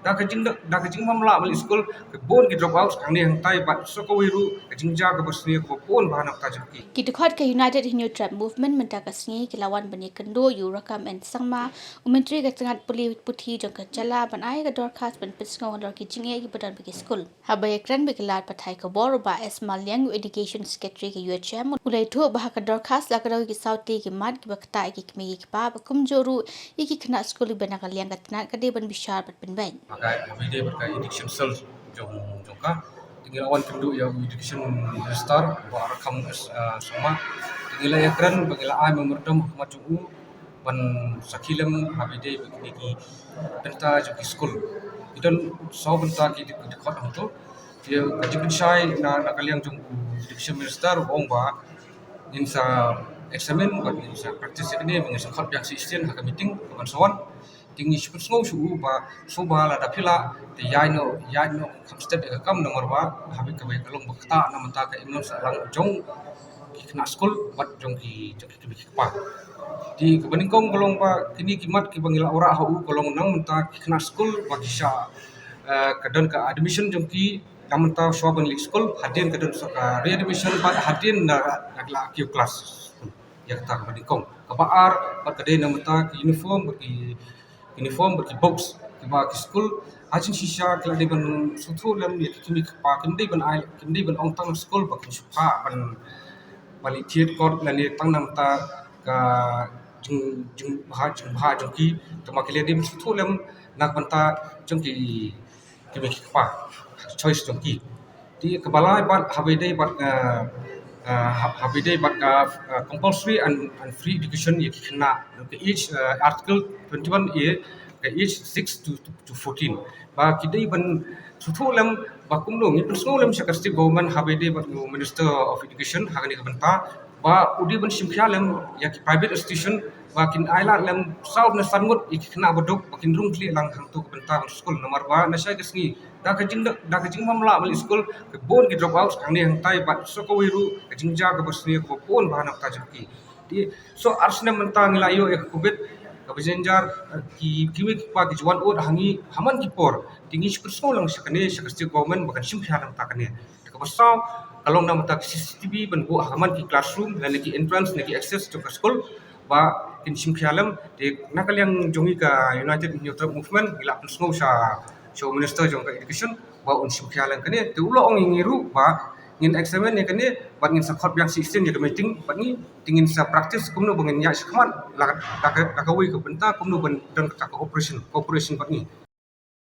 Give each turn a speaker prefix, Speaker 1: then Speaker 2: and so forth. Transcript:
Speaker 1: da kajing mamla mal school ke bon ki drop out ang ni hang tai bat so ko wiru kajing ja ka basni ko bon ba nak ta jaki
Speaker 2: Kitukhat ke United Hindu Tribe Movement mentakasngi kilawan bani kendo yurakam and sangma umentri ka sangat puli puthi jong ka chala ban ai ka dorkas ban pisngo lor ki jinge ki badan bagi school habay ekran bikilat pathai ka bor ba esmal yang education secretary ke UHM ulai thu bah ka dorkas la ka ki sauti ki mat ki bakta ki kmi ki pa kum joru iki kena school bana ka liang ka tna ka de ban bishar pat bin bain
Speaker 1: maka everyday berkai education cell jong ka tinggal awan kendu ya education star ba rakam sama tinggal ekran bagila ai memerdam macu ban sakilam habide bagi penta joki school idan so benta ki di khot hang to dia kajik shai na kaliang jong education minister ong ba insa examen ba insa practice ini mengisah khot yang sistem hak meeting kawan sawan tinggi super snow shu ba so ba la da phila te yai no kam step ka kam nomor ba habi ka bai kalong bakta na manta ka imnon sa lang jong ki kena school bat jong ki pa di kebening kong kolong pa kini kimat ki bangila ora hau kolong nang menta ki kena school ba kisha kadon ka admission jong ki namanta shoban li school hadin kadon so ka readmission ba hadin na agla ki class ya kata kebening kong ka baar ba kadai namanta ki uniform bagi box kiba ki school ajin shisha kala de ban sutru lam ya kimi pa kindi ban ai kindi ban ong tang school baki shupa ban bali thiet kot la ne tang nam ta ka jung bha jung ki to ma kile dim sutru lam nak banta jung ki kimi pa choice jung ki ti kebala bat habide bat habide bat compulsory and free education ye kena each article 21A ke each 6 to 14 ba kidai ban sutulam ba kumno ngi personalam sakasti government habide bat minister of education hagani banta ba udi ban simpialam ya ki private institution ba kin aila lam south na sangut ikna bodok bakin rung kli lang hang tu banta school nomor ba na sai kesngi da kajing mamla mal school ke bon ki drop out ang ni hang tai bat so ko wiru kajing ja ka basni ko bon ba nak ta jaki di so arsna mentang layo ek kubit ka bejenjar ki kimi pa ki juan od hangi haman ki por tingi spurso lang sakane sakasti government bakan simphya lang takane ka basaw kalong nam tak CCTV ban bu haman ki classroom dan ki entrance ki access to school ba kin simphya lam de nakal yang jongi ka United Hindu Tribe Movement gila pun snow sa show minister jong ka education ba un simphya lang kane te ulo ong ngiru ba ngin examen ne kane bat ngin sakhot yang sistem ya meeting bat ni tingin sa practice kumno bangin ya shkman la ka wi ka benta kumno ban dan ka operation bat ni